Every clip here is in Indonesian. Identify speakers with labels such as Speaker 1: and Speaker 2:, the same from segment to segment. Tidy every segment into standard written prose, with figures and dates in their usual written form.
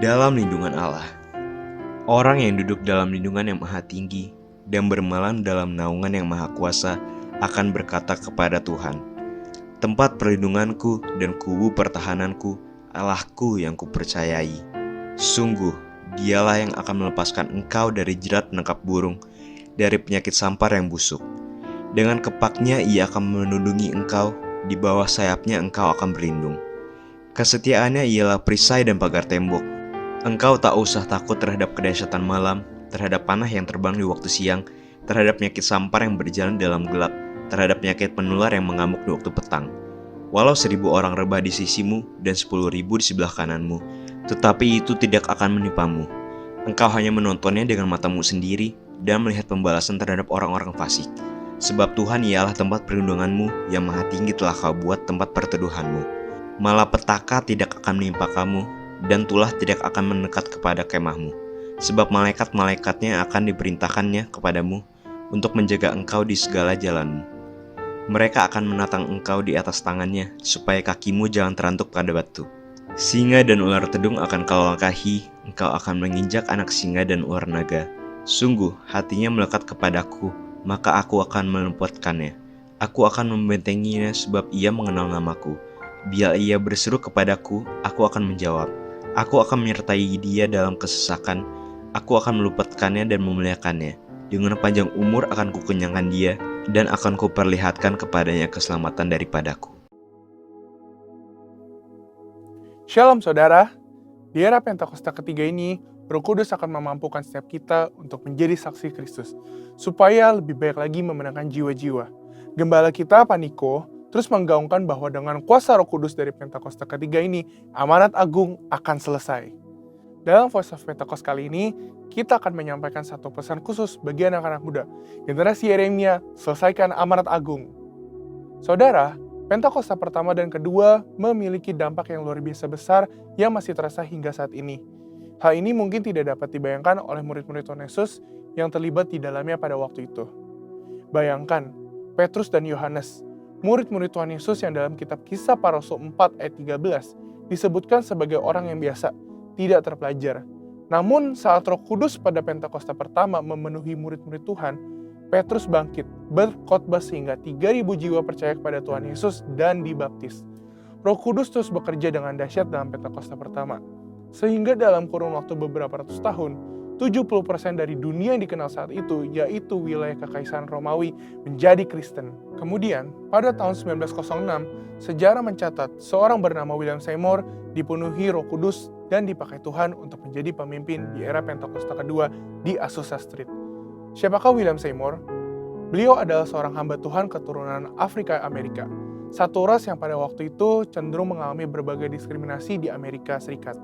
Speaker 1: dalam lindungan Allah. Orang yang duduk dalam lindungan yang maha tinggi dan bermalam dalam naungan yang maha kuasa akan berkata kepada Tuhan, tempat perlindunganku dan kubu pertahananku, Allahku yang kupercayai. Sungguh, dialah yang akan melepaskan engkau dari jerat penangkap burung, dari penyakit sampar yang busuk. Dengan kepaknya ia akan melindungi engkau, di bawah sayapnya engkau akan berlindung. Kesetiaannya ialah perisai dan pagar tembok. Engkau tak usah takut terhadap kedahsyatan malam, terhadap panah yang terbang di waktu siang, terhadap penyakit sampar yang berjalan dalam gelap, terhadap penyakit penular yang mengamuk di waktu petang. Walau 1.000 orang rebah di sisimu dan 10.000 di sebelah kananmu, tetapi itu tidak akan menimpamu. Engkau hanya menontonnya dengan matamu sendiri dan melihat pembalasan terhadap orang-orang fasik. Sebab Tuhan ialah tempat perlindunganmu, yang maha tinggi telah kau buat tempat perteduhanmu. Malapetaka tidak akan menimpa kamu, dan tulah tidak akan mendekat kepada kemahmu. Sebab malaikat-malaikatnya akan diperintahkannya kepadamu untuk menjaga engkau di segala jalanmu. Mereka akan menatang engkau di atas tangannya, supaya kakimu jangan terantuk pada batu. Singa dan ular tedung akan kau langkahi, engkau akan menginjak anak singa dan ular naga. Sungguh, hatinya melekat kepadaku, maka aku akan meluputkannya. Aku akan membentenginya sebab ia mengenal namaku. Bila ia berseru kepadaku, aku akan menjawab. Aku akan menyertai dia dalam kesesakan. Aku akan meluputkannya dan memuliakannya. Dengan panjang umur akan kukenyangkan dia, dan akan kuperlihatkan kepadanya keselamatan daripadaku.
Speaker 2: Shalom saudara, di era Pentakosta ketiga ini, Roh Kudus akan memampukan setiap kita untuk menjadi saksi Kristus, supaya lebih baik lagi memenangkan jiwa-jiwa. Gembala kita, Paniko, terus menggaungkan bahwa dengan kuasa Roh Kudus dari Pentakosta ketiga ini, amanat agung akan selesai. Dalam Voice of Pentecost kali ini, kita akan menyampaikan satu pesan khusus bagi anak-anak muda. Generasi Yeremia, selesaikan amanat agung. Saudara, Pentakosta pertama dan kedua memiliki dampak yang luar biasa besar yang masih terasa hingga saat ini. Hal ini mungkin tidak dapat dibayangkan oleh murid-murid Tuhan Yesus yang terlibat di dalamnya pada waktu itu. Bayangkan, Petrus dan Yohanes, murid-murid Tuhan Yesus yang dalam kitab Kisah Para Rasul 4 ayat 13, disebutkan sebagai orang yang biasa, tidak terpelajar. Namun saat Roh Kudus pada Pentakosta pertama memenuhi murid-murid Tuhan, Petrus bangkit, berkhotbah sehingga 3.000 jiwa percaya kepada Tuhan Yesus dan dibaptis. Roh Kudus terus bekerja dengan dahsyat dalam Pentakosta pertama. Sehingga dalam kurun waktu beberapa ratus tahun, 70% dari dunia yang dikenal saat itu, yaitu wilayah Kekaisaran Romawi, menjadi Kristen. Kemudian, pada tahun 1906, sejarah mencatat seorang bernama William Seymour dipenuhi Roh Kudus dan dipakai Tuhan untuk menjadi pemimpin di era Pentakosta kedua di Azusa Street. Siapakah William Seymour? Beliau adalah seorang hamba Tuhan keturunan Afrika Amerika, satu ras yang pada waktu itu cenderung mengalami berbagai diskriminasi di Amerika Serikat.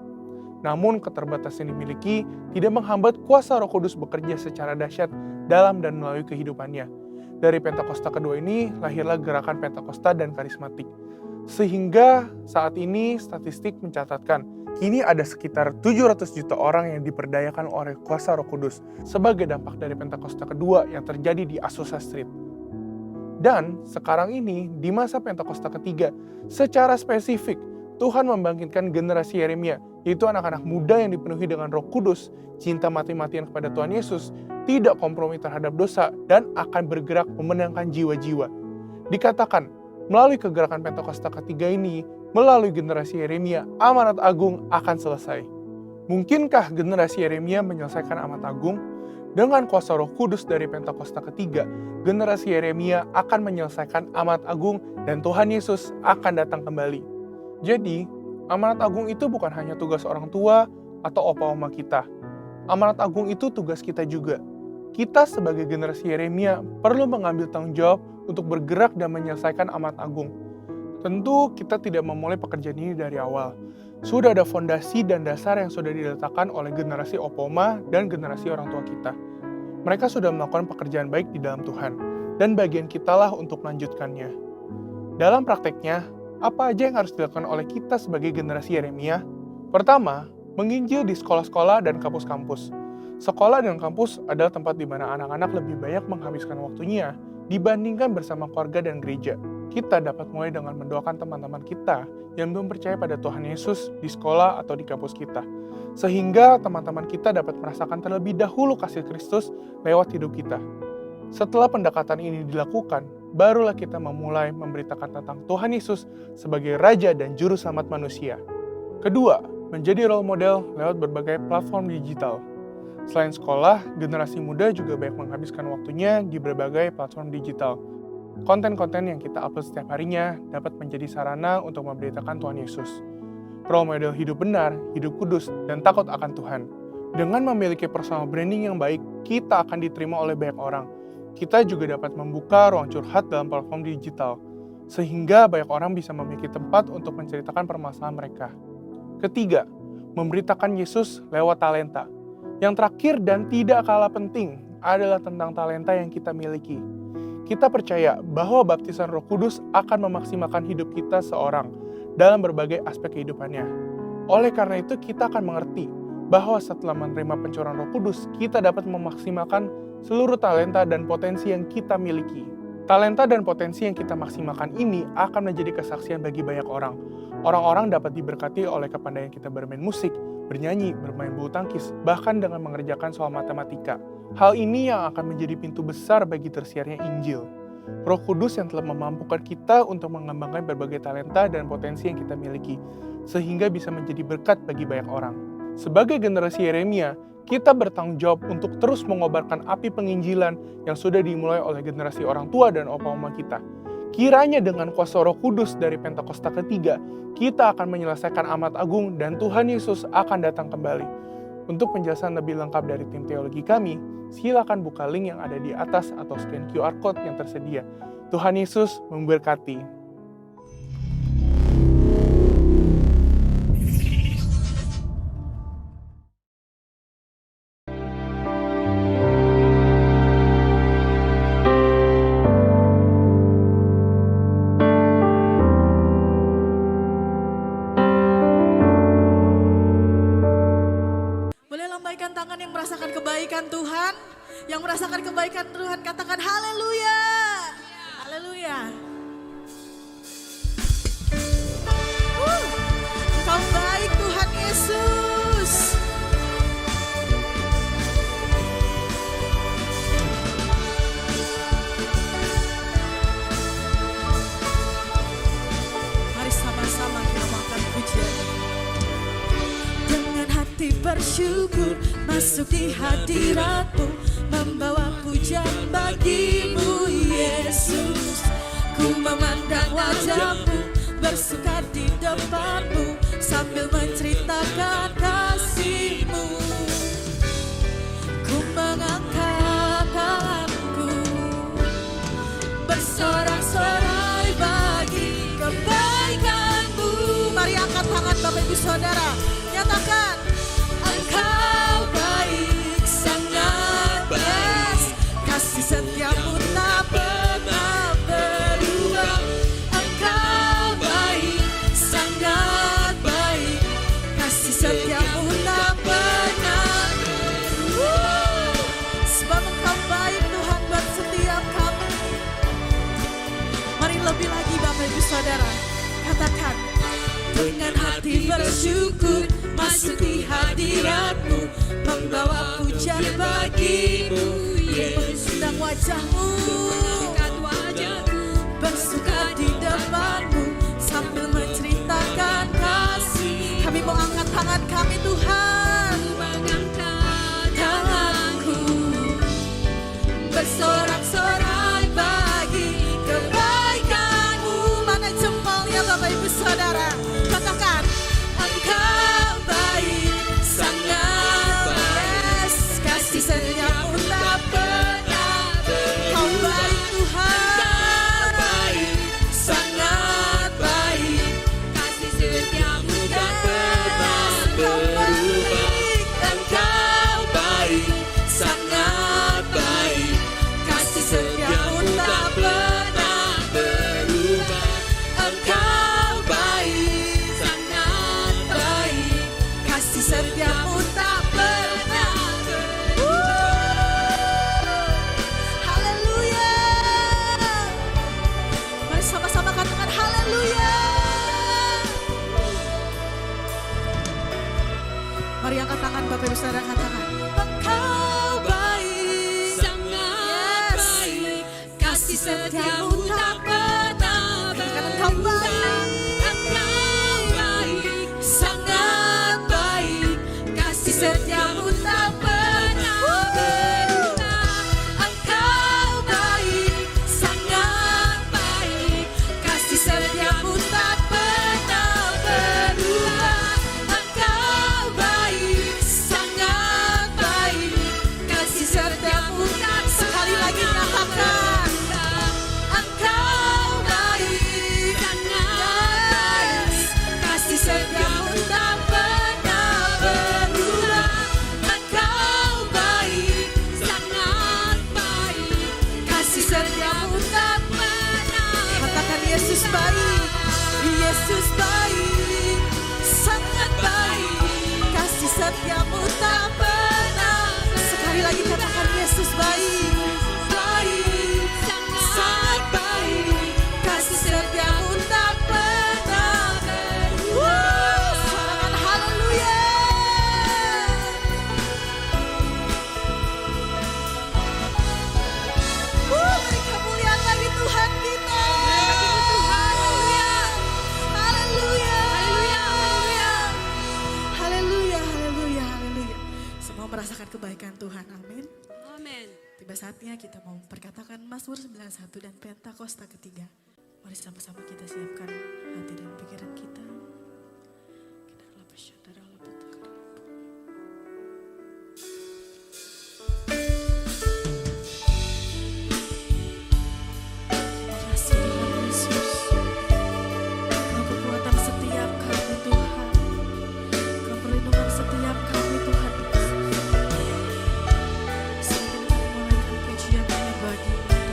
Speaker 2: Namun keterbatasan yang dimiliki tidak menghambat kuasa Roh Kudus bekerja secara dahsyat dalam dan melalui kehidupannya. Dari Pentakosta kedua ini lahirlah gerakan Pentakosta dan karismatik. Sehingga saat ini statistik mencatatkan kini ada sekitar 700 juta orang yang diperdayakan oleh kuasa Roh Kudus sebagai dampak dari Pentakosta kedua yang terjadi di Azusa Street. Dan sekarang ini di masa Pentakosta ketiga, secara spesifik Tuhan membangkitkan generasi Yeremia, yaitu anak-anak muda yang dipenuhi dengan Roh Kudus, cinta mati-matian kepada Tuhan Yesus, tidak kompromi terhadap dosa, dan akan bergerak memenangkan jiwa-jiwa. Dikatakan, melalui kegerakan Pentakosta ketiga ini, melalui generasi Yeremia, amanat agung akan selesai. Mungkinkah generasi Yeremia menyelesaikan amanat agung? Dengan kuasa Roh Kudus dari Pentakosta ketiga, generasi Yeremia akan menyelesaikan amanat agung dan Tuhan Yesus akan datang kembali. Jadi, amanat agung itu bukan hanya tugas orang tua atau opa-oma kita. Amanat agung itu tugas kita juga. Kita sebagai generasi Yeremia perlu mengambil tanggung jawab untuk bergerak dan menyelesaikan amanat agung. Tentu kita tidak memulai pekerjaan ini dari awal. Sudah ada fondasi dan dasar yang sudah diletakkan oleh generasi opoma dan generasi orang tua kita. Mereka sudah melakukan pekerjaan baik di dalam Tuhan, dan bagian kitalah untuk melanjutkannya. Dalam prakteknya, apa aja yang harus dilakukan oleh kita sebagai generasi Yeremia? Pertama, menginjil di sekolah-sekolah dan kampus-kampus. Sekolah dan kampus adalah tempat di mana anak-anak lebih banyak menghabiskan waktunya dibandingkan bersama keluarga dan gereja. Kita dapat mulai dengan mendoakan teman-teman kita yang belum percaya pada Tuhan Yesus di sekolah atau di kampus kita. Sehingga teman-teman kita dapat merasakan terlebih dahulu kasih Kristus lewat hidup kita. Setelah pendekatan ini dilakukan, barulah kita memulai memberitakan tentang Tuhan Yesus sebagai Raja dan Juru Selamat manusia. Kedua, menjadi role model lewat berbagai platform digital. Selain sekolah, generasi muda juga banyak menghabiskan waktunya di berbagai platform digital. Konten-konten yang kita upload setiap harinya dapat menjadi sarana untuk memberitakan Tuhan Yesus. Role model hidup benar, hidup kudus, dan takut akan Tuhan. Dengan memiliki personal branding yang baik, kita akan diterima oleh banyak orang. Kita juga dapat membuka ruang curhat dalam platform digital, sehingga banyak orang bisa memiliki tempat untuk menceritakan permasalahan mereka. Ketiga, memberitakan Yesus lewat talenta. Yang terakhir dan tidak kalah penting adalah tentang talenta yang kita miliki. Kita percaya bahwa baptisan Roh Kudus akan memaksimalkan hidup kita seorang dalam berbagai aspek kehidupannya. Oleh karena itu, kita akan mengerti bahwa setelah menerima pencurahan Roh Kudus, kita dapat memaksimalkan seluruh talenta dan potensi yang kita miliki. Talenta dan potensi yang kita maksimalkan ini akan menjadi kesaksian bagi banyak orang. Orang-orang dapat diberkati oleh kepandaian kita bermain musik, bernyanyi, bermain bulu tangkis, bahkan dengan mengerjakan soal matematika. Hal ini yang akan menjadi pintu besar bagi tersiarnya Injil. Roh Kudus yang telah memampukan kita untuk mengembangkan berbagai talenta dan potensi yang kita miliki, sehingga bisa menjadi berkat bagi banyak orang. Sebagai generasi Yeremia, kita bertanggung jawab untuk terus mengobarkan api penginjilan yang sudah dimulai oleh generasi orang tua dan opa-oma kita. Kiranya dengan kuasa Roh Kudus dari Pentakosta ketiga, kita akan menyelesaikan amat agung dan Tuhan Yesus akan datang kembali. Untuk penjelasan lebih lengkap dari tim teologi kami, silakan buka link yang ada di atas atau scan QR Code yang tersedia. Tuhan Yesus memberkati.
Speaker 3: Lambaikan tangan yang merasakan kebaikan Tuhan. Yang merasakan kebaikan Tuhan, katakan haleluya. Haleluya. Engkau baik Tuhan Yesus. Mari sama-sama kita makan pujian. Dengan hati bersyukur masuk di hadirat-Mu, membawa pujian bagi-Mu Yesus. Ku memandang wajah-Mu, bersuka di depan-Mu, sambil menceritakan kasih-Mu. Ku mengangkat tanganku, bersorak-sorai bagi kebaikan-Mu. Mari angkat tangan Bapak Ibu Saudara, nyatakan Engkau baik, sangat baik, kasih setia-Mu tak pernah berubah. Engkau baik, sangat baik, kasih setia-Mu tak pernah berubah. Sebab Engkau baik Tuhan buat setiap kami. Mari lebih lagi Bapak Ibu Saudara, katakan dengan hati bersyukur masuk di hadirat-Mu, membawa pujian bagi-Mu Yesus. Sedang wajah-Mu, bersuka di depan-Mu, sambil menceritakan kasih. Kami mau angkat tangan kami Tuhan, mengangkat tanganku, bersorak-sorai bagi kebaikan-Mu. Mana jempolnya Bapak Ibu Saudara? Katakan Engkau baik, sangat baik, kasih setia-Mu tak pernah. Kau baik Tuhan, sangat baik, kasih setia-Mu tak pernah berubah. Engkau baik, sangat baik, Mari angkat tangan Bapak Ibu Saudara, katakan. Engkau baik, sangat baik, kasih setiamu tak pernah berhenti. Engkau baik, sangat baik, kasih setiamu tak pernah berhenti. Engkau baik, sangat baik, kasih setiamu tak pernah berubah. Engkau baik, sangat baik, kasih setiamu tak. Sekali lagi nyatakan. Engkau baik, sangat baik, kasih setiamu tak pernah berubah. Engkau baik, sangat baik, kasih setiamu tak pernah. Katakan Yesus baik, Yesus baik, sangat baik, kasih setiamu tak pernah. Sekali lagi katakan Yesus baik, baik, sangat baik, kasih setiamu tak pernah berubah. Sorangan haleluya. Mari kemuliaan lagi Tuhan kita. Haleluya. Haleluya. Haleluya. Haleluya. Haleluya. Semua merasakan kebaikan Tuhan. Amin.
Speaker 4: Amin.
Speaker 3: Tiba saatnya kita mau perkatakan Mazmur 91 dan Pentakosta ketiga. Mari sama-sama kita siapkan hati dan pikiran kita. Terima kasih Tuhan Yesus. Kau kekuatan setiap kami Tuhan. Kau perlindungan setiap kami Tuhan Yesus. Semakin kami menaikkan pujian hanya bagi-Mu Tuhan.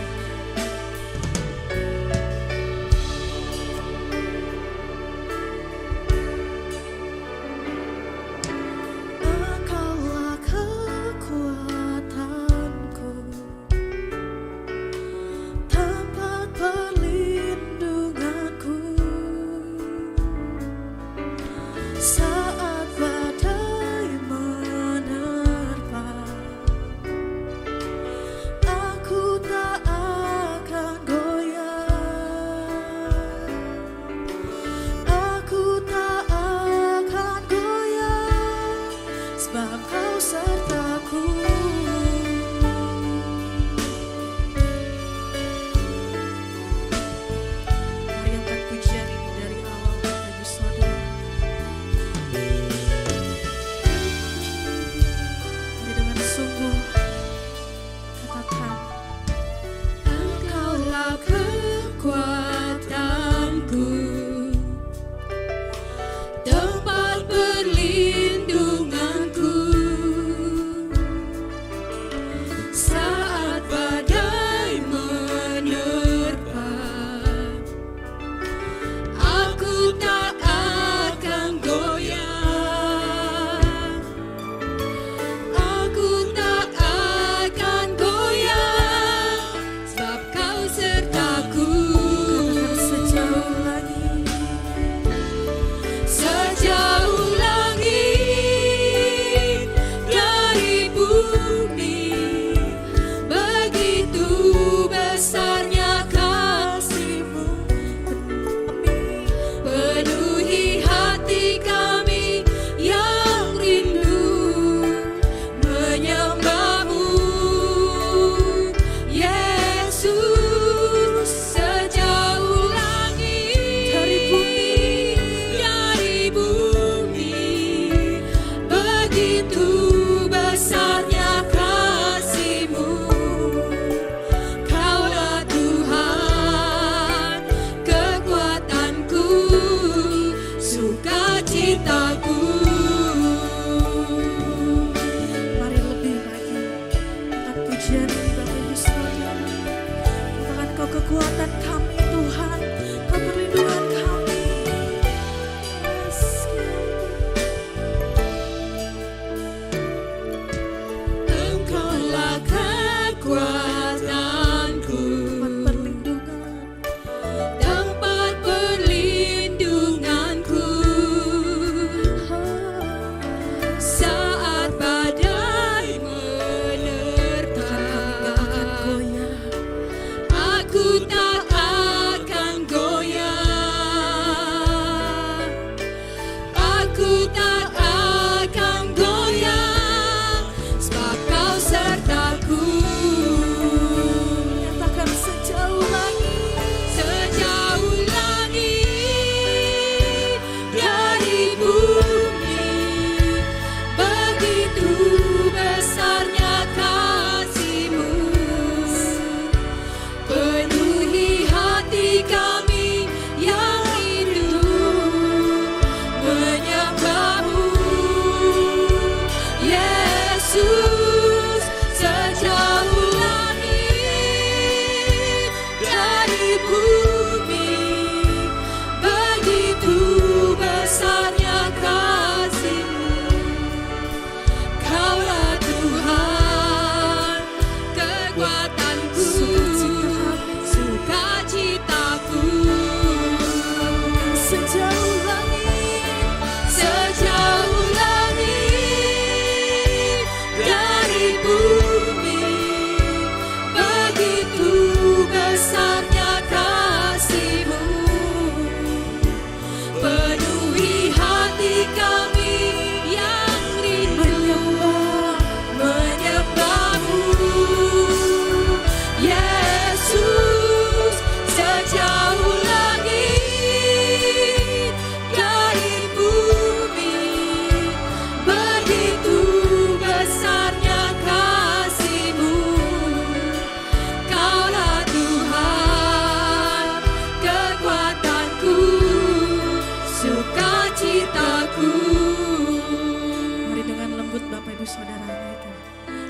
Speaker 3: saudara naikkan.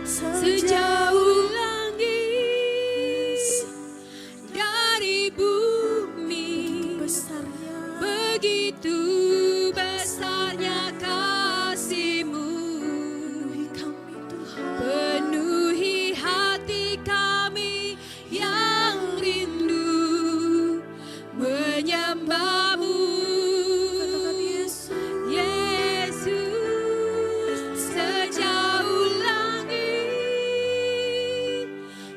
Speaker 4: Sejauh langit dari bumi, begitu besarnya kasih-Mu. Penuhi hati kami yang rindu menyembah-Mu. Yesus, sejauh langit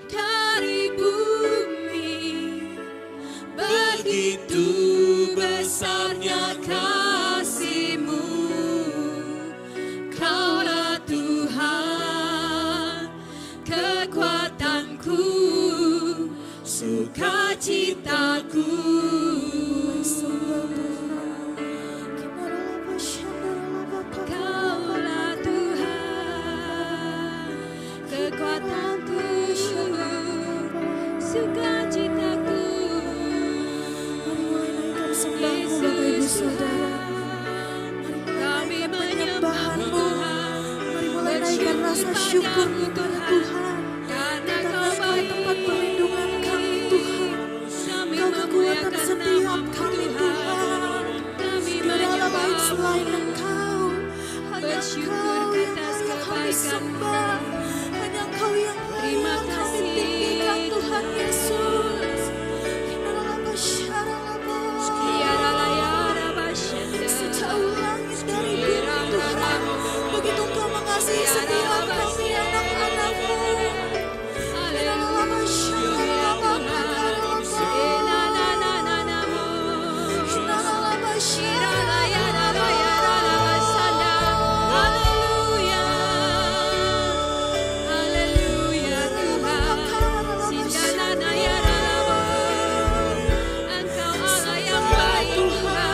Speaker 4: dari bumi, begitu besarnya kasih-Mu. Kaulah Tuhan, kekuatanku, sukacitaku. Kaulah Tuhan, kekuatanku, sukacitaku. Yesus, kami menyembah Tuhan.
Speaker 3: Mari mulai naikkan rasa syukur kepada Tuhan.
Speaker 4: Karena
Speaker 3: Kau
Speaker 4: Kau baik,
Speaker 3: tempat perlindungan kami Tuhan.
Speaker 4: kami
Speaker 3: Kau kekuatan
Speaker 4: memuliakan
Speaker 3: setiap
Speaker 4: nama-Mu
Speaker 3: kami
Speaker 4: Tuhan.
Speaker 3: Tuhan.
Speaker 4: Kami
Speaker 3: Tidak ada lain selain
Speaker 4: menyembah-Mu.
Speaker 3: Engkau. Hanya
Speaker 4: Bersyukur
Speaker 3: Engkau yang
Speaker 4: atas
Speaker 3: layak kami
Speaker 4: kebaikan-Mu.
Speaker 3: sembah. Hanya Engkau yang
Speaker 4: Terima
Speaker 3: layak kami
Speaker 4: kasih,
Speaker 3: tinggikan Tuhan Yesus. Sejauh langit dari bumi Tuhan, begitu Engkau mengasihi setiap kami anak-anak-Mu.
Speaker 4: Haleluya Tuhan, Sindana ya Engkau Allah yang baik Tuhan.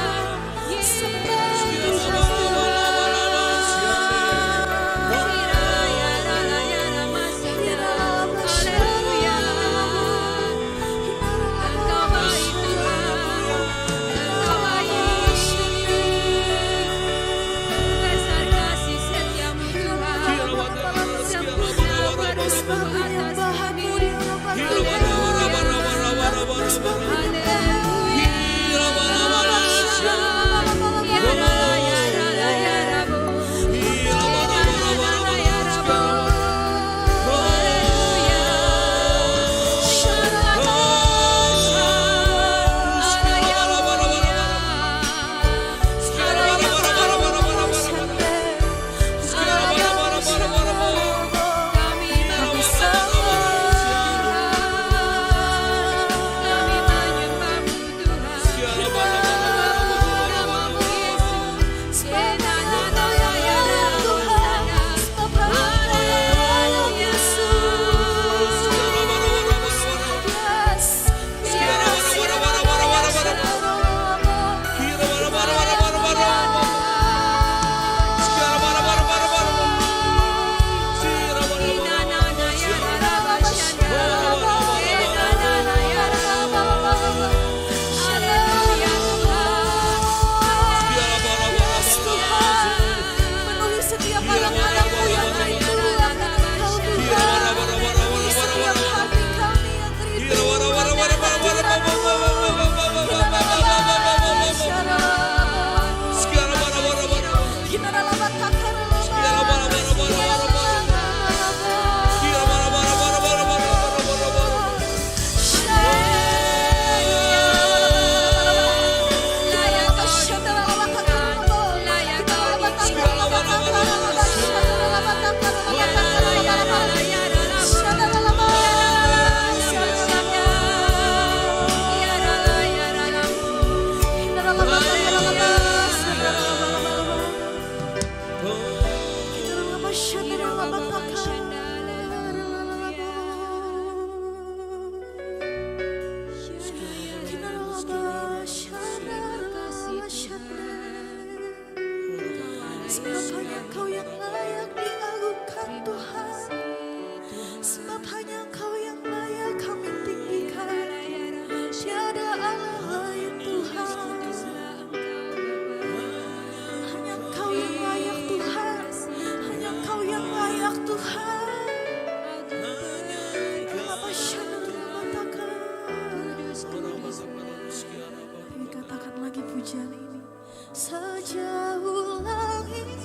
Speaker 3: sejauh langit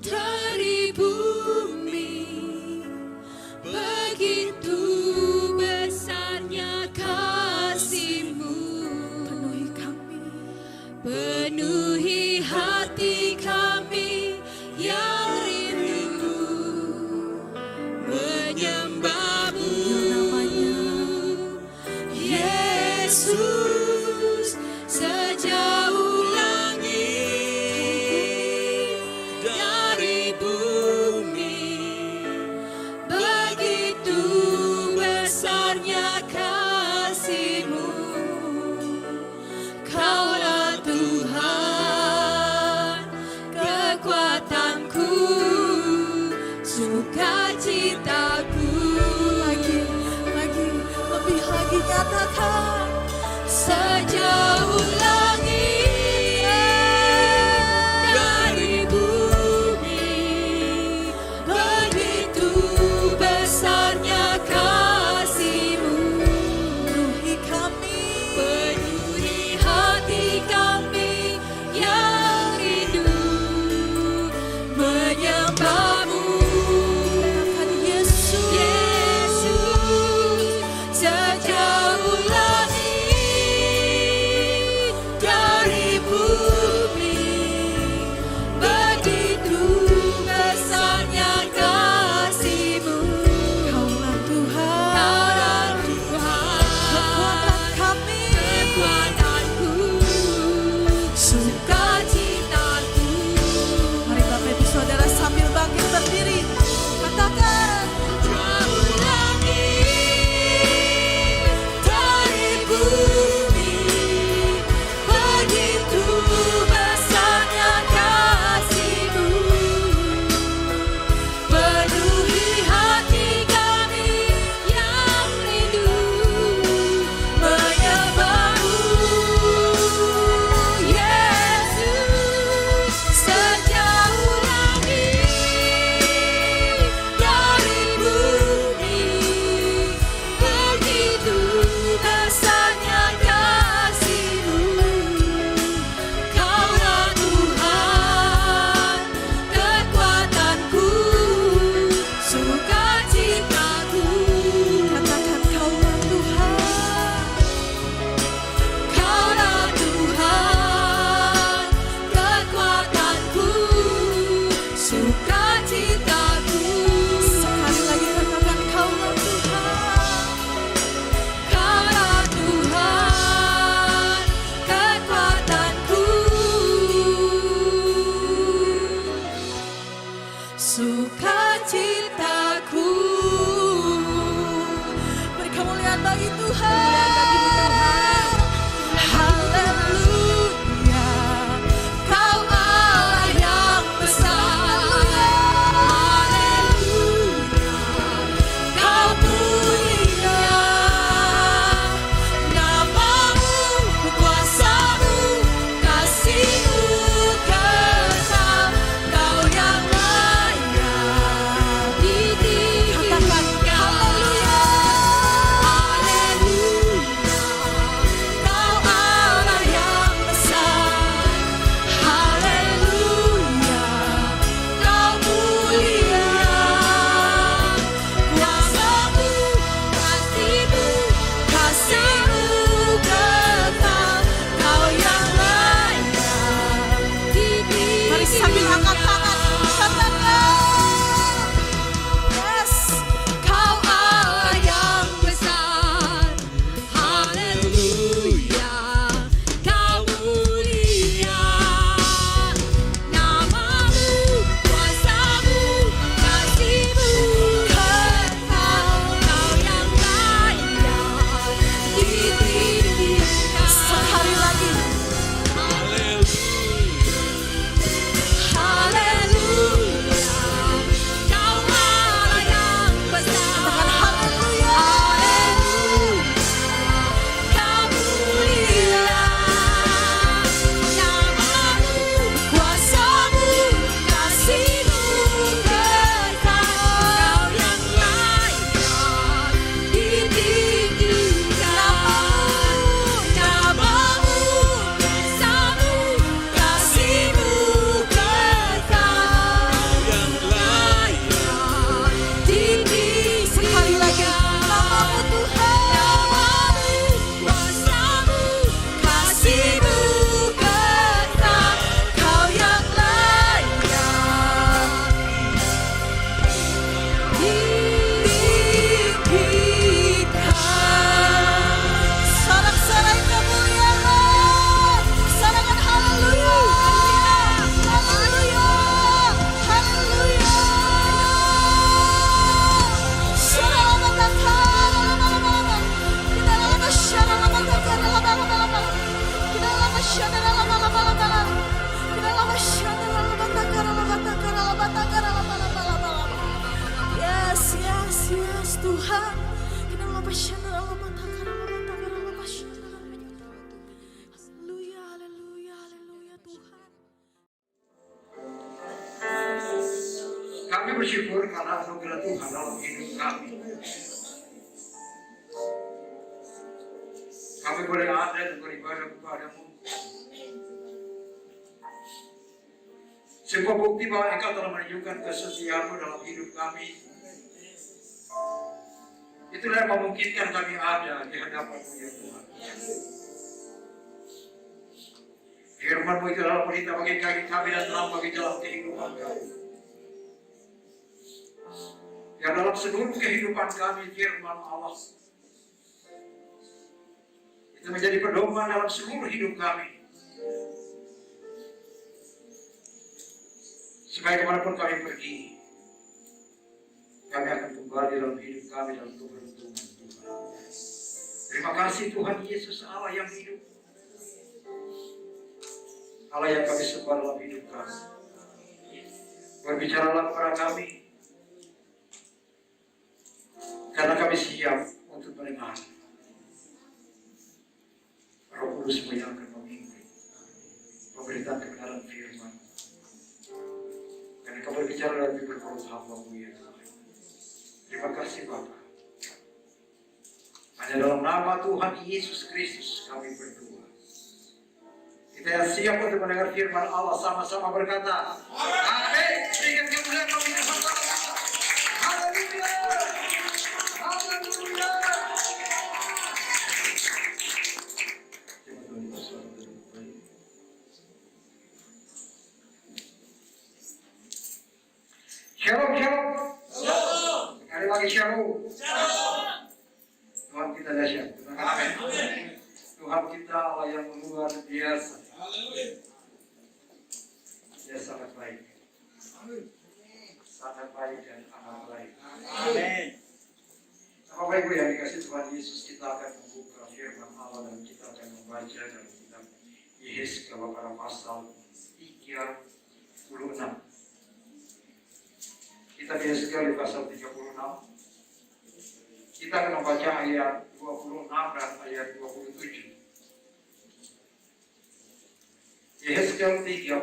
Speaker 3: dari bumi, begitu besarnya kasih-Mu. Penuhi kami, penuhi hati kami yang rindu menyembah-Mu. Yesus, sejauh langit dari bumi, begitu besarnya kasih-Mu. Kaulah Tuhan, kekuatanku, sukacitaku. Lebih lagi nyatakan, sejauh langit dari bumi, begitu besarnya kasih-Mu. Penuhi kami, penuhi hati kami yang rindu menyembah-Mu. Yesus, sejauh langit dari bumi, begitu besarnya kasih-Mu. Kaulah Tuhan, kekuatan kami, kekuatanku, sukacitaku. Mari Bapak Ibu Saudara sambil bangkit berdiri, katakan, jauh langit dari bumi, begitu besarnya kasih-Mu. Penuhi hati kami yang rindu menyembah-Mu. Yesus, Tuhan. Haleluya, haleluya, haleluya Tuhan.
Speaker 5: Kami bersyukur karena anugerah Tuhan dalam hidup kami. Kami boleh ada dan beribadah kepada-Mu. Sebuah bukti bahwa Engkau telah menunjukkan kesetiaan-Mu dalam hidup kami. Itulah yang memungkinkan kami ada di hadapan-Mu ya Tuhan. Firman-Mu itu adalah pelita bagi kaki kami dan terang bagi jalan kehidupan kami. Ya dalam seluruh kehidupan kami firman Allah itu menjadi pedoman dalam seluruh hidup kami. Supaya kemanapun kami pergi, kami akan kembali dalam hidup kami dalam keberuntungan Tuhan. Terima kasih Tuhan Yesus Allah yang hidup, Allah yang kami sembah dalam hidup kami. Berbicaralah kepada kami, karena kami siap untuk mendengar. Roh Kudus yang akan memimpin pemberitaan kebenaran firman. Karena kau berbicara lebih berperut hamba-Mu ya Tuhan. Terima kasih Bapa. Hanya dalam nama Tuhan Yesus Kristus kami berdoa. Kita yang siap untuk mendengar firman Allah sama-sama berkata, amin. Berikan kemuliaan bagi Tuhan. Haleluya. Haleluya. Shalom, shalom. Sekali lagi shalom. Tuhan kita dahsyat. Amin. Tuhan kita Allah yang luar biasa. Dia sangat baik. Sangat baik dan amat baik. Amin. Bapak Ibu yang dikasih Tuhan Yesus, kita akan membuka firman Allah dan kita akan membaca dalam kitab Yehezkiel pada pasal 36. Kita Yehezkiel di pasal 36. Kita akan membaca ayat 26 dan ayat 27. Yehezkiel 36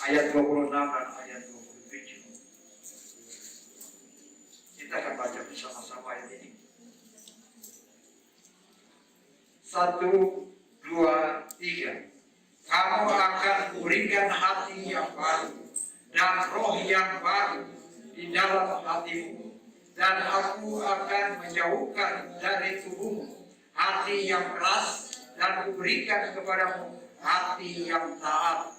Speaker 5: ayat 26 dan ayat 27. Kita akan baca bersama-sama ayat ini. 1, 2, 3. Kamu akan berikan hati yang baru dan roh yang baru di dalam hatimu, dan aku akan menjauhkan dari tubuhmu hati yang keras dan kuberikan kepadamu hati yang taat.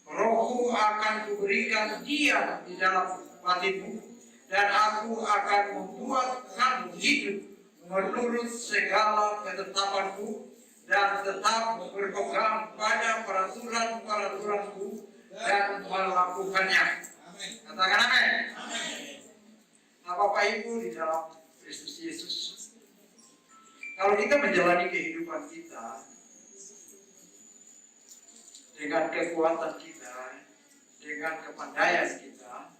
Speaker 5: Rohku akan kuberikan diam di dalam batinmu, dan aku akan membuat kamu hidup menurut segala ketetapanku dan tetap berpegang pada peraturan-peraturanku dan melakukannya. Katakan amin. Nah, Bapak Ibu di dalam Kristus Yesus, kalau kita menjalani kehidupan kita dengan kekuatan kita, dengan kepandaian kita,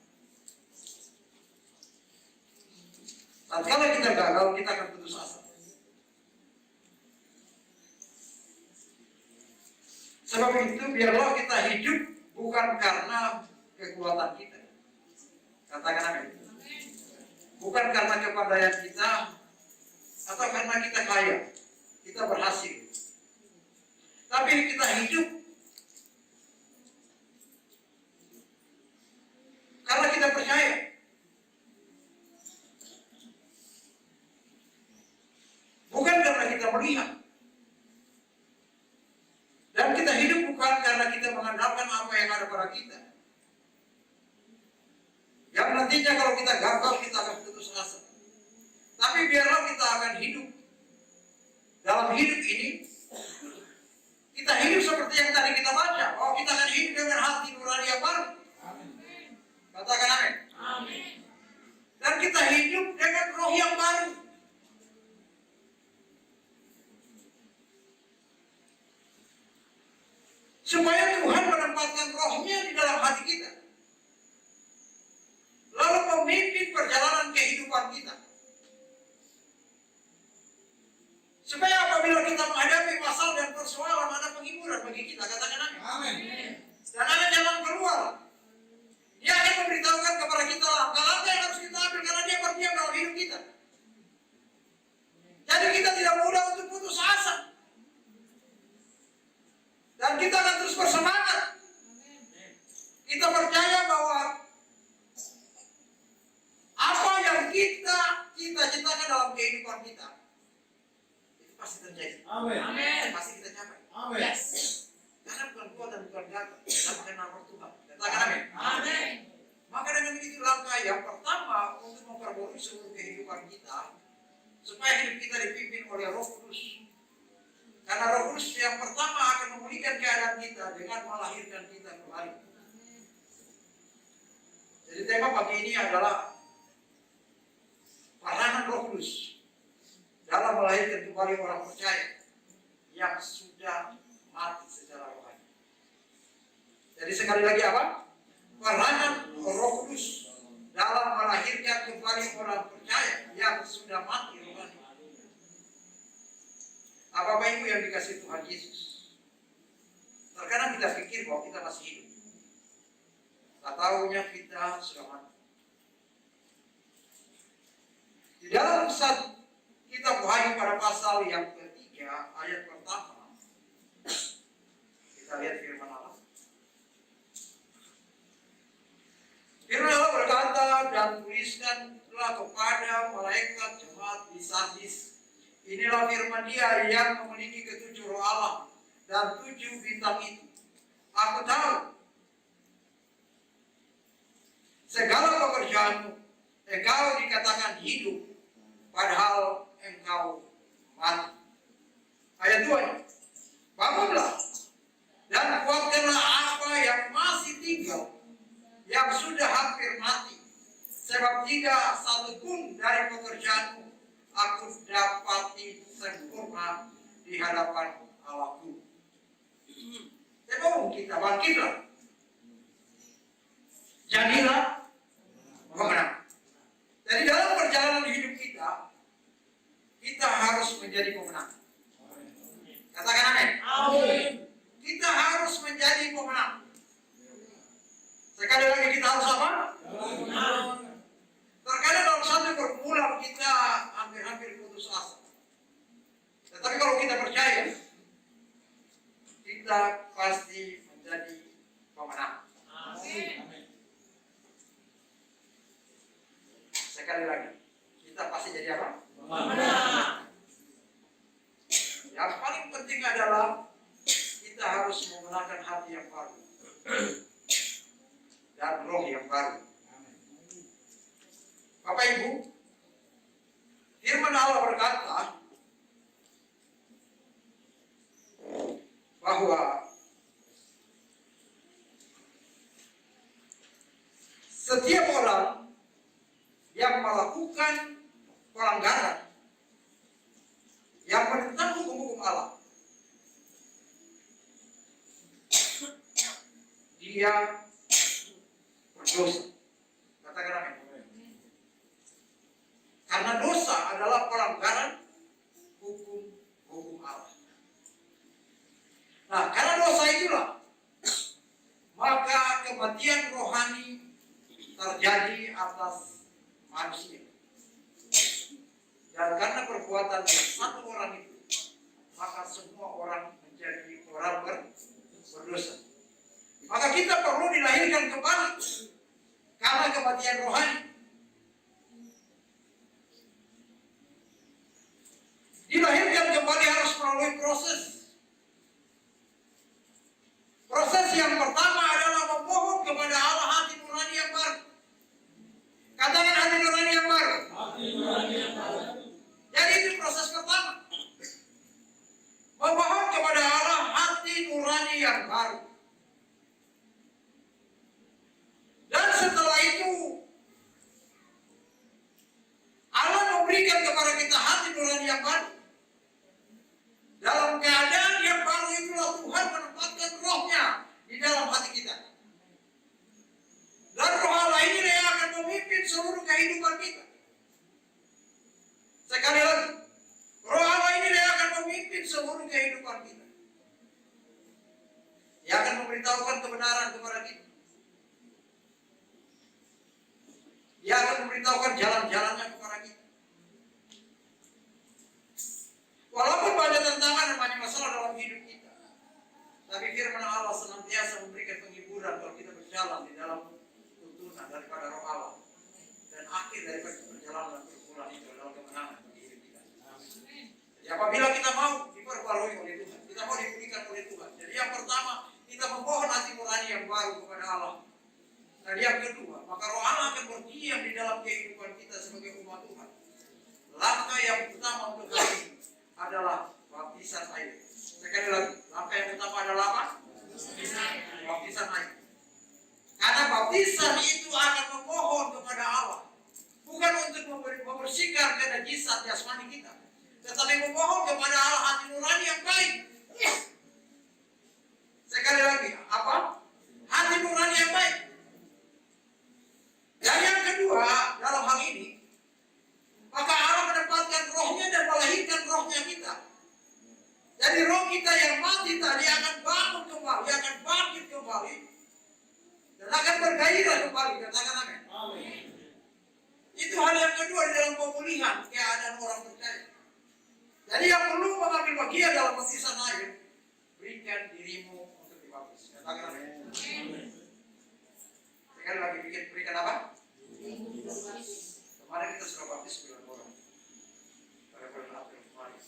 Speaker 5: tatkala kita gagal, kita akan putus asa. Sebab itu biarlah kita hidup bukan karena kekuatan kita. Katakan amin. Bukan karena kepandaian kita atau karena kita kaya, kita berhasil. Tapi kita hidup karena kita percaya. Bukan karena kita melihat. Dan kita hidup bukan karena kita mengandalkan apa yang ada pada kita. Yang nantinya kalau kita gagal, kita akan putus asa. Tapi biarlah kita akan hidup. Dalam hidup ini, kita hidup seperti yang tadi kita baca. Bahwa kita akan hidup dengan hati nurani yang baru. Katakan amin. Dan kita hidup dengan roh yang baru. Supaya Tuhan menempatkan rohnya di dalam hati kita. Lalu bagi kita. Katakan amin. Dan ada jalan keluar. Dia akan memberitahukan kepada kita langkah-langkah yang harus kita ambil karena dia berdiam dalam hidup kita. Jadi kita tidak mudah untuk putus asa. Dan kita akan terus bersemangat. Kita percaya bahwa apa yang kita cita-citakan dalam kehidupan kita itu pasti terjadi.
Speaker 4: Amin.
Speaker 5: Pasti kita capai.
Speaker 4: Yes.
Speaker 5: Karena bukan kuat dan bukan gagah, tapi karena roh Tuhan. Katakan amin.
Speaker 4: Amin.
Speaker 5: Maka dengan begitu langkah yang pertama untuk memperbarui seluruh kehidupan kita, supaya hidup kita dipimpin oleh Roh Kudus. Karena Roh Kudus yang pertama akan memulihkan keadaan kita dengan melahirkan kita kembali. Jadi tema pagi ini adalah peranan Roh Kudus dalam melahirkan kembali orang percaya yang sudah mati secara rohani. Jadi sekali lagi apa? Peranan Roh Kudus dalam melahirkan kembali orang percaya yang sudah mati rohani. Bapak Ibu yang dikasihi Tuhan Yesus, terkadang kita pikir bahwa kita masih hidup. Tak tahunya kita sudah mati. Di dalam saat kita Wahyu pada pasal yang ketiga ayat pertama, kita lihat firman Allah. Firman Allah berkata, dan tuliskanlah kepada malaikat jemaat di Sardis, inilah firman Dia yang memiliki ketujuh roh Allah dan 7 bintang itu. Aku tahu segala pekerjaanmu, engkau dikatakan hidup, padahal engkau mati. Ayat 2, bangunlah dan kuatkanlah apa yang masih tinggal, yang sudah hampir mati, sebab tidak satu pun dari pekerjaanmu aku dapati sempurna di hadapan Allahku. Sebelum kita bangkitlah, jadilah pemenang. Jadi dalam perjalanan hidup kita, kita harus menjadi pemenang. Katakan amin.
Speaker 4: Amin.
Speaker 5: Kita harus menjadi pemenang. Sekali lagi kita harus apa? Terkadang dalam satu pergumulan kita hampir-hampir putus asa. Tetapi kalau kita percaya, kita pasti menjadi pemenang.
Speaker 4: Amin.
Speaker 5: Sekali lagi, kita pasti jadi apa?
Speaker 4: Pemenang.
Speaker 5: Yang paling penting adalah kita harus menggunakan hati yang baru dan roh yang baru. Bapak Ibu, firman Allah berkata bahwa setiap orang yang melakukan pelanggaran yang menentang hukum-hukum Allah, dia berdosa. Katakan amin. Karena dosa adalah pelanggaran hukum Allah. Nah, karena dosa itulah maka kematian rohani terjadi atas manusia. Dan karena perbuatan yang satu orang itu, maka semua orang menjadi orang berdosa. Maka kita perlu dilahirkan kembali karena kematian rohani. Dilahirkan kembali harus melalui proses. Proses yang pertama adalah memohon kepada Allah hati nurani yang baru. Katakan hati nurani yang baru. Jadi itu proses pertama. Memohon kepada Allah hati nurani yang baru. Dan setelah itu Allah memberikan kepada kita hati nurani yang baru. Dalam keadaan yang baru itulah Tuhan menempatkan rohnya di dalam hati kita. Dan roh Allah ini yang akan memimpin seluruh kehidupan kita. Sekali lagi, roh Allah ini yang akan memimpin seluruh kehidupan kita. Dia akan memberitahukan kebenaran kepada kita. Dia akan memberitahukan jalan-jalannya kepada kita. Walaupun banyak tantangan dan banyak masalah dalam hidup kita, tapi firman Allah senantiasa memberikan penghiburan kalau kita berjalan di dalam tuntunan daripada Roh Allah. Dan akhir daripada perjalanan berpulang itu adalah kemenangan bagi hidup kita. Jadi apabila kita mau diperbarui oleh Tuhan, kita mau dipulihkan oleh Tuhan. Jadi yang pertama, kita memohon hati nurani yang baru kepada Allah. Dan yang kedua, maka Roh Allah akan berdiam di dalam kehidupan kita sebagai umat Tuhan. Langkah yang utama untuk hari ini adalah baptisan air. Sekali lagi, langkah yang utama adalah apa? Baptisan air. Karena baptisan itu akan memohon kepada Allah, bukan untuk membersihkan kenajisan jasmani kita, tetapi memohon kepada Allah hati nurani yang baik. Sekali lagi, apa? Hati nurani yang baik. Dan yang kedua, dalam hal ini, maka Allah menempatkan rohnya dan melahirkan rohnya kita. Jadi roh kita yang mati tadi akan bangun kembali, akan bangkit kembali, dan akan bergairah kembali. Katakan amin. Itu hal yang kedua di dalam pemulihan keadaan orang percaya. Jadi yang perlu mengambil bagian dalam baptisan air, berikan dirimu untuk dibaptis. Katakan amin. Sekali lagi berikan apa? Kemarin kita sudah baptis 9 orang pada bulan April kemarin.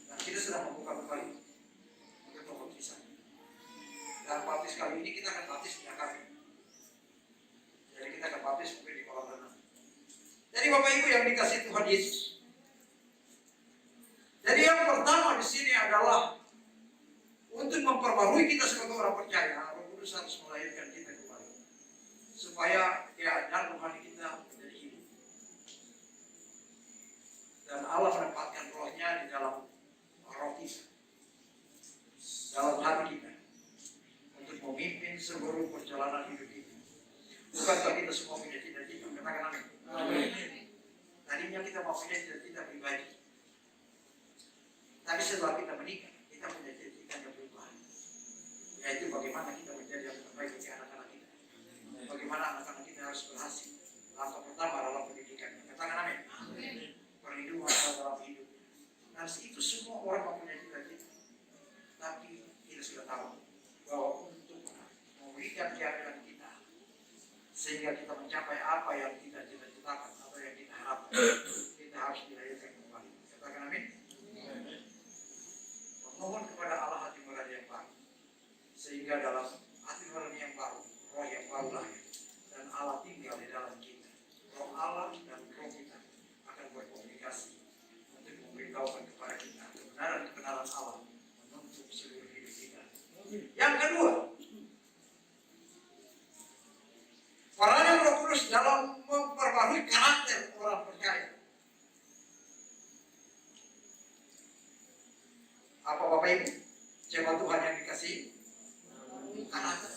Speaker 5: Dan kita sudah membuka kembali untuk pembaptisan. Dan baptis kali ini kita akan baptis di akar. Jadi kita akan baptis mungkin di kolam renang. Jadi Bapak Ibu yang dikasih Tuhan Yesus. Jadi yang pertama di sini adalah untuk memperbarui kita sebagai orang percaya, Roh Kudus harus melahirkan kita kembali, supaya keadaan rohani kita menjadi hidup. Dan Allah menempatkan rohnya di dalam roh kita, dalam hati kita, untuk memimpin seluruh perjalanan hidup kita. Bukankah kita semua punya cita-cita? Katakan amin. Tadinya kita mau punya cita-cita pribadi, tapi setelah kita menikah, kita punya cita-cita yang berubah, yaitu bagaimana kita menjadi yang terbaik bagi anak-anak kita. Bagaimana anak-anak kita harus berhasil. Langkah pertama adalah pendidikan. Katakan amin. Perlindungan dalam hidup. Dan itu semua orang mempunyai cita-cita. Tapi kita sudah tahu bahwa untuk memberikan keadilan kita, sehingga kita mencapai apa yang kita cita-citakan atau yang kita harapkan, kita harus dilahirkan kembali. Katakan amin. Memohon kepada Allah hati nurani yang baru, sehingga dalam hati nurani yang baru, roh yang baru lahir, dan Allah tinggal di dalam kita. Roh Allah dan roh kita akan berkomunikasi untuk memberitahukan kepada kita kebenaran-kebenaran Allah menuntut seluruh hidup kita. Yang kedua, peran Roh Kudus dalam memperbarui karakter orang percaya. Apa Bapak Ibu? Jemaat Tuhan yang dikasihi? Karakter.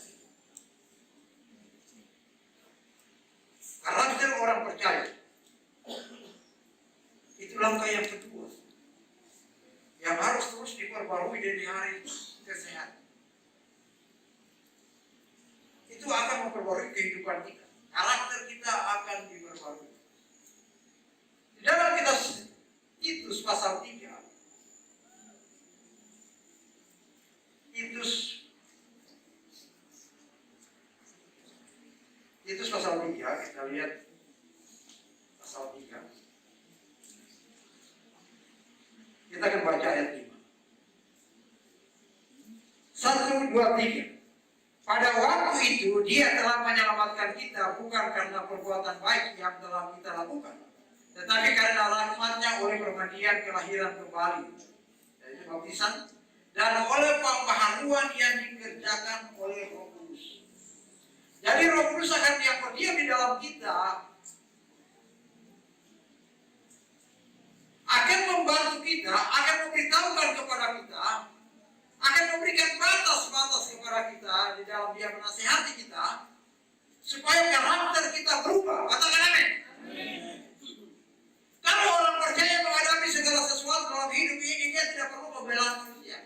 Speaker 5: Karakter orang percaya. Itu langkah yang kedua yang harus terus diperbarui dari hari kesehatan. Itu akan memperbarui kehidupan kita. Karakter kita akan diperbarui. Di dalam kitab Titus pasal 3, Titus pasal 3, kita lihat pasal 3. Kita akan baca ayat 5. 1, 2, 3. Pada waktu itu dia telah menyelamatkan kita bukan karena perbuatan baik yang telah kita lakukan, tetapi karena rahmat-Nya oleh permandian kelahiran kembali, yaitu baptisan, dan oleh pembaharuan yang dikerjakan oleh Roh Kudus. Jadi Roh Kudus akan yang berdiam di dalam kita, akan membantu kita, akan memberitahukan kepada kita, akan memberikan batas-batas kepada kita di dalam Dia menasihati kita, supaya karakter kita berubah. Katakan amin. Kalau orang percaya menghadapi segala sesuatu dalam hidup ini, dia tidak perlu pembelaan manusia.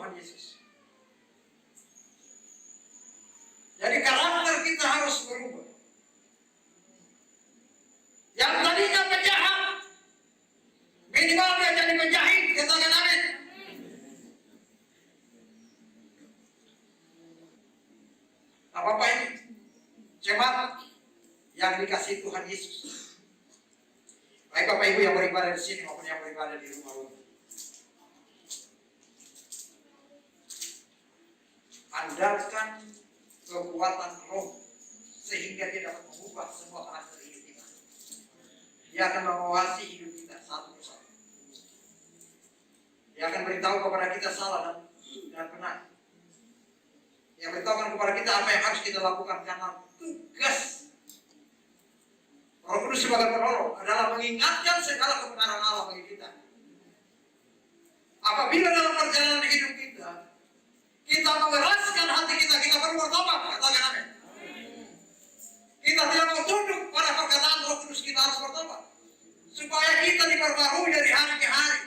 Speaker 5: Tuhan Yesus. Jadi karakter kita harus berubah. Yang tadinya penjahat, minimal dia jadi penjahit. Katakan amin. Apa ini? Jemaat yang dikasihi Tuhan Yesus. Baik Bapak Ibu yang beribadah di sini maupun yang beribadah di rumah-rumah. Andalkan kekuatan roh sehingga dia dapat mengubah semua karakter hidup kita. Dia akan mengawasi hidup kita satu persatu. Dia akan beritahu kepada kita salah dan benar. Dia beritahukan kepada kita apa yang harus kita lakukan karena tugas Roh Kudus sebagai penolong adalah mengingatkan segala kebenaran Allah bagi kita. Apabila dalam perjalanan hidup kita mengeraskan hati kita perlu bertobat. Katakan amin. Kita tidak mau tunduk pada perkataan Roh Kudus, kita harus bertobat. Supaya kita diperbarui dari hari ke hari.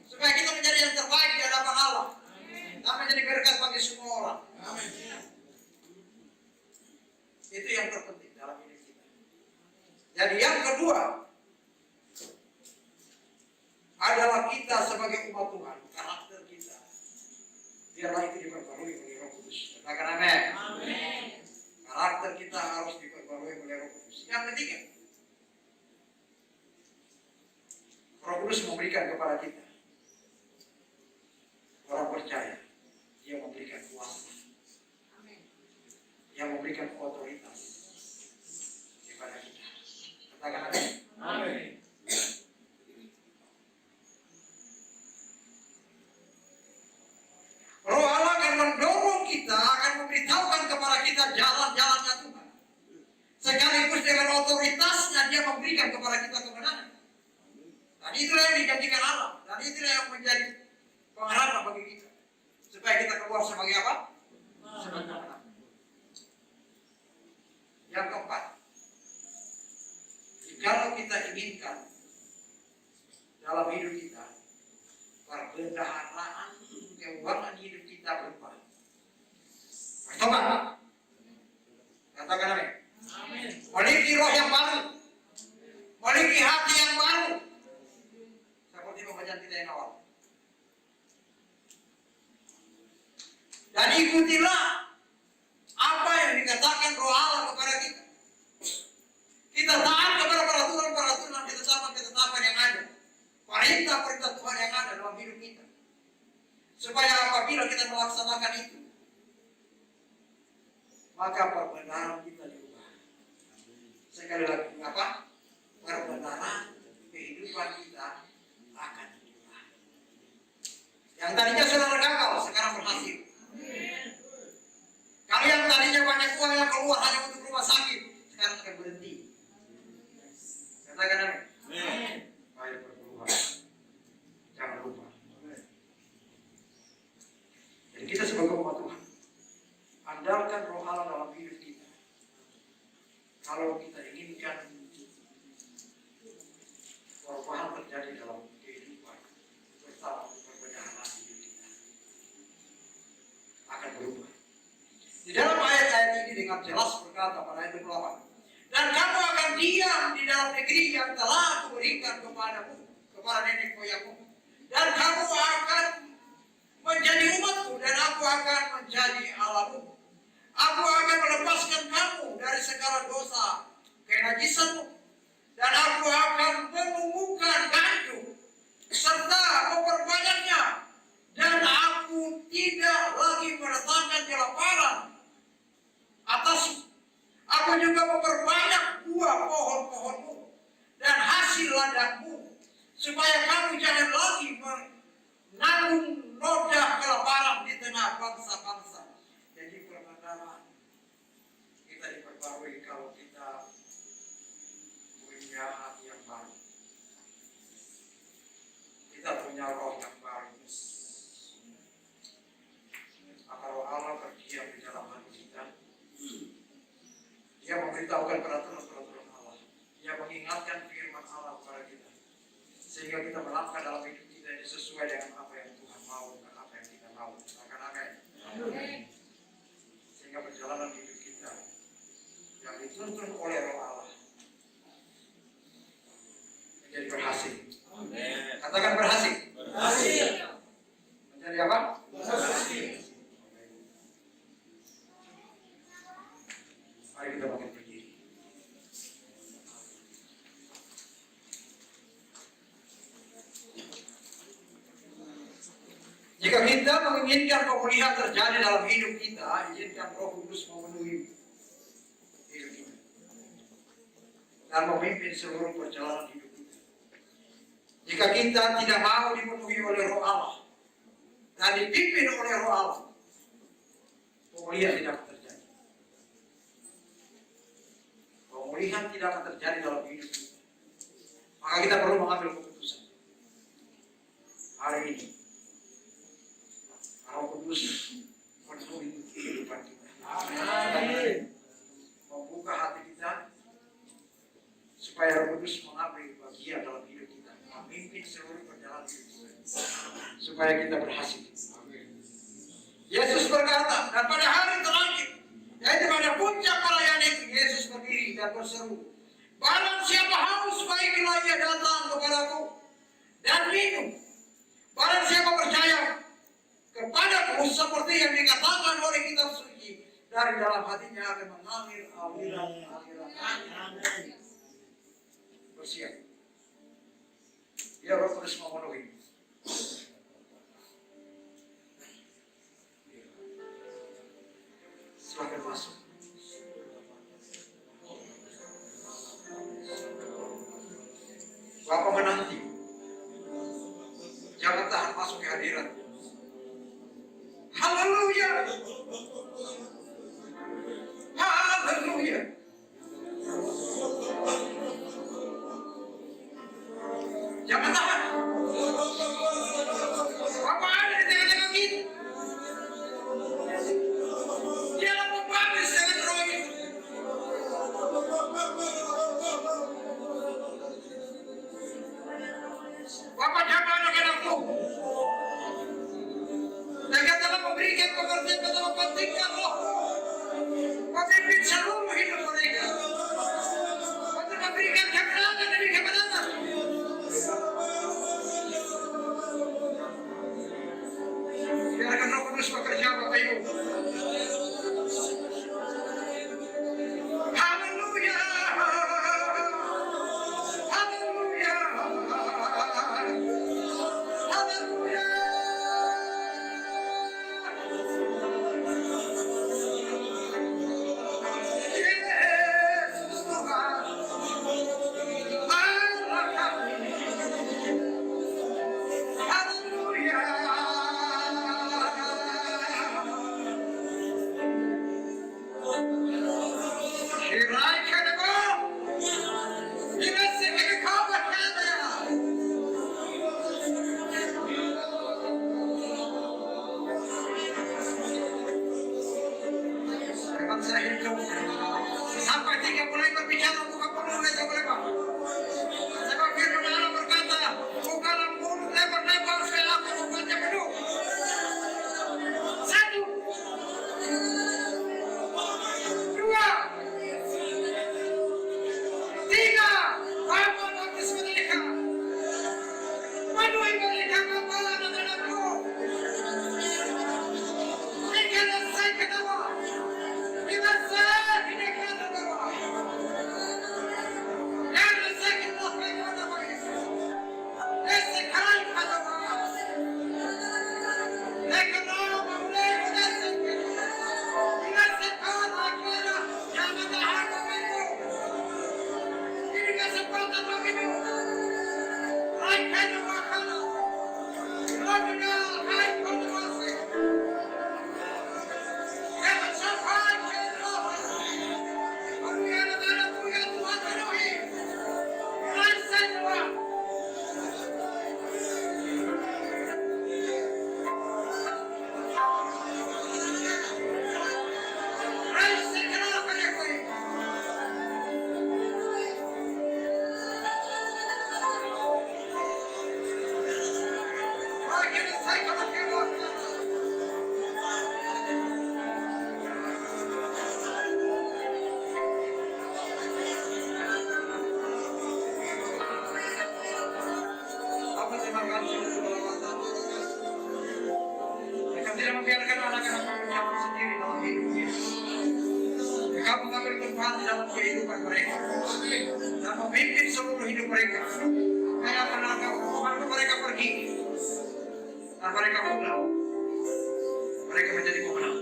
Speaker 5: Supaya kita menjadi yang terbaik di hadapan Allah. Dan menjadi berkat bagi semua orang. Itu yang terpenting dalam hidup kita. Jadi yang kedua adalah kita sebagai umat Tuhan, karakter kita biarlah itu diperbarui oleh Roh Kudus. Katakan amin. Karakter kita harus diperbarui oleh Roh Kudus. Yang ketiga, Roh Kudus memberikan kepada kita orang percaya. Dia memberikan kuasa. Dia memberikan otoritas kepada kita. Katakan amin. Roh Allah akan mendorong kita, akan memberitahukan kepada kita jalan-jalannya Tuhan. Sekaligus dengan otoritasnya dia memberikan kepada kita kebenaran. Dan itulah yang dijanjikan Allah. Dan itulah yang menjadi pengharapan bagi kita. Supaya kita keluar sebagai apa? Sebagai pemenang. Yang keempat, kalau kita inginkan dalam hidup kita perbendaharaan keuangan hidup kita berubah, bertobat. Katakan amin. Memiliki roh yang baru, memiliki hati yang baru, seperti pembacaan kita yang awal. Dan ikutilah apa yang dikatakan Roh Allah kepada kita. Kita taat kepada peraturan-peraturan, ketetapan yang ada, perintah-perintah Tuhan yang ada dalam hidup kita. Supaya apabila kita melaksanakan itu, maka perbenaran kita diubah. Sekali lagi, apa? Perbenaran kehidupan kita akan diubah. Yang tadinya saudara gagal, sekarang berhasil. Kalian tadinya banyak uang yang keluar hanya untuk rumah sakit, sekarang akan berhenti. Katakan amin. Baik berkeluar. Jangan lupa. Jadi kita sebagai umat Tuhan, andalkan Roh Allah dalam hidup kita. Kalau kita inginkan perubahan terjadi dalam kehidupan, terutama perbendaharaan hidup kita akan berubah. Di dalam ayat-ayat ini dengan jelas berkata pada ayat 28, dan kamu akan diam di dalam negeri yang telah kuberikan kepadamu, kepada nenek moyangmu, dan kamu akan menjadi umatku, dan aku akan menjadi Allahmu. Aku akan melepaskan kamu dari segala dosa kenajisanmu, dan aku akan menumbuhkan gandum serta memperbanyaknya, dan aku tidak lagi mendatangkan kelaparan atasmu. Aku juga memperbanyak buah pohon-pohonmu dan hasil ladangmu, supaya kamu jangan lagi menanggung noda kelaparan di tengah bangsa-bangsa. Jadi perbendaharaan kita diperbarui kalau kita punya hati yang baru. Kita punya roh yang baru. Maka Roh Allah berdiam di dalam hati kita. Dia memberitahukan peraturan-peraturan Allah. Dia mengingatkan firman Allah kepada kita. Sehingga kita melangkah dalam hidup kita ini sesuai dengan apa yang Tuhan mau dan apa yang kita mau. mau. Akan amin. Sehingga perjalanan hidup kita yang dituntun oleh Roh Allah menjadi berhasil. Katakan berhasil. Menjadi apa? Berhasil. Mari kita bangkit berdiri. Jika kita menginginkan pemulihan terjadi dalam hidup kita, izinkan Roh Kudus memenuhi hidup kita dan memimpin seluruh perjalanan hidup kita. Jika kita tidak mau dipenuhi oleh Roh Allah dan dipimpin oleh Roh Allah, pemulihan tidak akan terjadi. Pemulihan tidak akan terjadi dalam hidup kita. Maka kita perlu mengambil keputusan hari ini. Roh Kudus memenuhi kehidupan kita. Amin. Membuka hati kita supaya Roh Kudus mengambil bagian dalam hidup kita, memimpin seluruh perjalanan hidup kita, supaya kita berhasil. Yesus berkata, dan pada hari terakhir, yaitu pada puncak perayaan itu, Yesus berdiri dan berseru, barang siapa haus, baiklah ia datang kepadaku dan minum. Barang siapa percaya kepadaku, seperti yang dikatakan oleh kitab suci, dari dalam hatinya akan mengalir aliran air. Bersiap. Ya, Roh Kudus memenuhi. Silakan masuk. Bapak menanti. Jangan tahan masuk ke hadirat. Haleluya. Haleluya. Jangan tahan. Bapak ada di tengah-tengah kita. Dialah pembaptis dengan Roh itu. Bapak jaga anak-anakmu. Dan telah memberikan pengertian betapa pentingnya Roh memimpin seluruh hidup mereka. Untuk memberikan kemenangan demi kemenangan. Biarkan Roh Kudus bekerja, Bapak Ibu. Haleluya. Haleluya. Haleluya. Yesus Tuhan. Allah kami. Haleluya. Shirai kadabo. Ibase kekaba kada. Memang saya hidup sampai 3 mulai berbicara bukan penuh saja boleh Pak. Sebab firman Allah berkata, bukanlah mulut lebar-lebar saya akan membuatnya penuh. 1, 2, 3, bangun baptis mereka. Penuhi mereka Bapa dan anakku. Berikanlah saya ke bawah. Berikanlah saya ke bawah. Dan saya ke bawah kepada mereka. Sekarang pada bawah. Mereka mau mulai berdasar. Bila sekarang akhirnya jangan tahan bagimu. Ini kesempatan bagimu. Rakyat makanan. Rakyat hai konfirmasi. Jangan sampai ke bawah. Penuhi anak-anakmu yang Tuhan penuhi. Rasa Tuhan. Rasa kenapa dia kau? Akhirnya saya kalau keluar. bertumbuhan di dalam kehidupan mereka dan memimpin seluruh hidup mereka. Kayak menangkap waktu mereka pergi dan mereka pulang, mereka menjadi pemenang.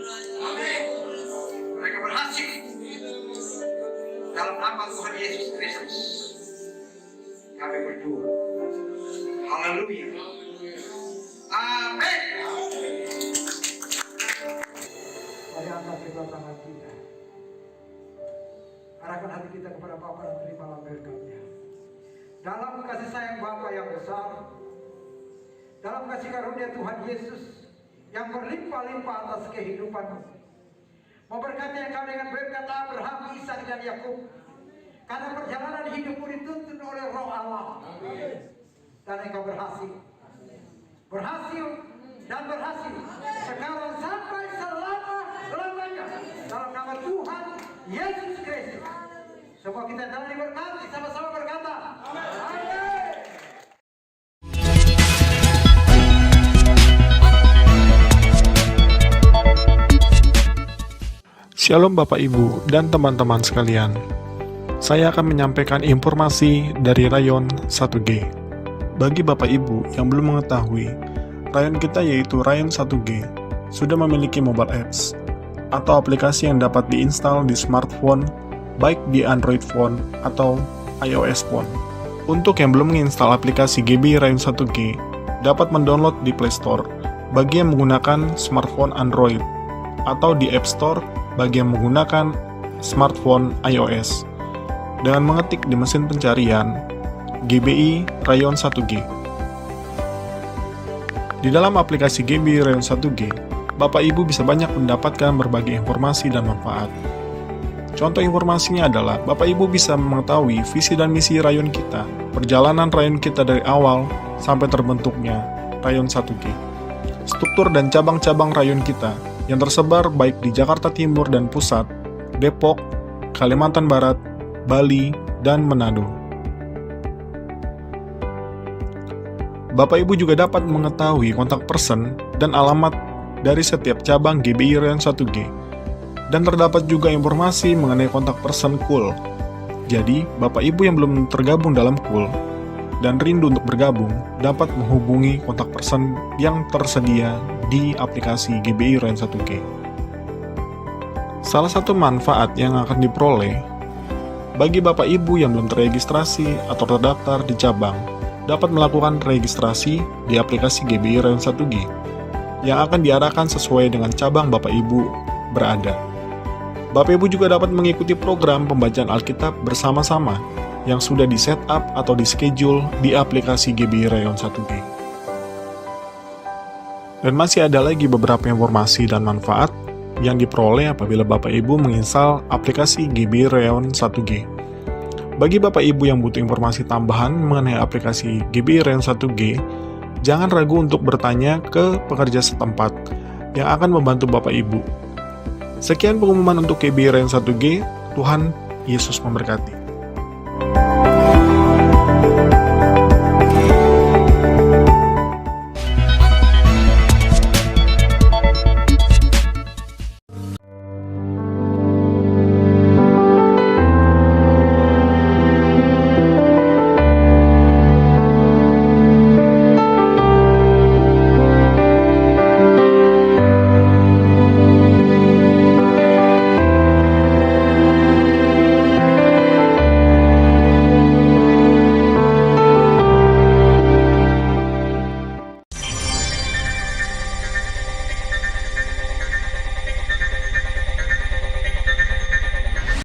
Speaker 5: Mereka berhasil dalam nama Tuhan Yesus Kristus. Kami berdoa. Haleluya. Amin. Mari angkat kedua tangan kita. Arahkan hati kita kepada Bapa dan terimalah berkat-Nya. Dalam kasih sayang Bapa yang besar, dalam kasih karunia Tuhan Yesus yang berlimpah-limpah atas kehidupanmu, memberkati engkau dengan berkat Abraham, Ishak dan Yakub. Karena perjalanan hidupmu dituntun oleh Roh Allah. Dan engkau berhasil. Berhasil dan berhasil. Sekarang sampai selama-lamanya. Dalam nama Tuhan Yesus Kristus. Semua kita dalam diberkati, sama-sama berkata. Amin.
Speaker 2: Shalom Bapak Ibu dan teman-teman sekalian. Saya akan menyampaikan informasi dari Rayon 1G. Bagi Bapak Ibu yang belum mengetahui, Rayon kita yaitu Rayon 1G sudah memiliki mobile apps atau aplikasi yang dapat diinstal di smartphone, baik di Android phone atau iOS phone. Untuk yang belum menginstal aplikasi GB Rayon 1G, dapat mendownload di Play Store bagi yang menggunakan smartphone Android atau di App Store bagi yang menggunakan smartphone iOS dengan mengetik di mesin pencarian GBI Rayon 1G. Di dalam aplikasi GB Rayon 1G, Bapak Ibu bisa banyak mendapatkan berbagai informasi dan manfaat. Contoh informasinya adalah Bapak Ibu bisa mengetahui visi dan misi rayon kita, perjalanan rayon kita dari awal sampai terbentuknya Rayon 1G, struktur dan cabang-cabang rayon kita yang tersebar baik di Jakarta Timur dan Pusat, Depok, Kalimantan Barat, Bali, dan Manado. Bapak Ibu juga dapat mengetahui kontak person dan alamat dari setiap cabang GBI Rayon 1G. Dan terdapat juga informasi mengenai kontak person KUL. Jadi, Bapak Ibu yang belum tergabung dalam KUL dan rindu untuk bergabung, dapat menghubungi kontak person yang tersedia di aplikasi GBI Rayon 1G. Salah satu manfaat yang akan diperoleh bagi Bapak Ibu yang belum terregistrasi atau terdaftar di cabang, dapat melakukan registrasi di aplikasi GBI Rayon 1G yang akan diarahkan sesuai dengan cabang Bapak Ibu berada. Bapak Ibu juga dapat mengikuti program pembacaan Alkitab bersama-sama yang sudah di-setup atau di-schedule di aplikasi GBI Rayon 1G. Dan masih ada lagi beberapa informasi dan manfaat yang diperoleh apabila Bapak Ibu menginstal aplikasi GBI Rayon 1G. Bagi Bapak Ibu yang butuh informasi tambahan mengenai aplikasi GBI Rayon 1G, jangan ragu untuk bertanya ke pekerja setempat yang akan membantu Bapak Ibu. Sekian pengumuman untuk GBI Rayon 1G. Tuhan Yesus memberkati.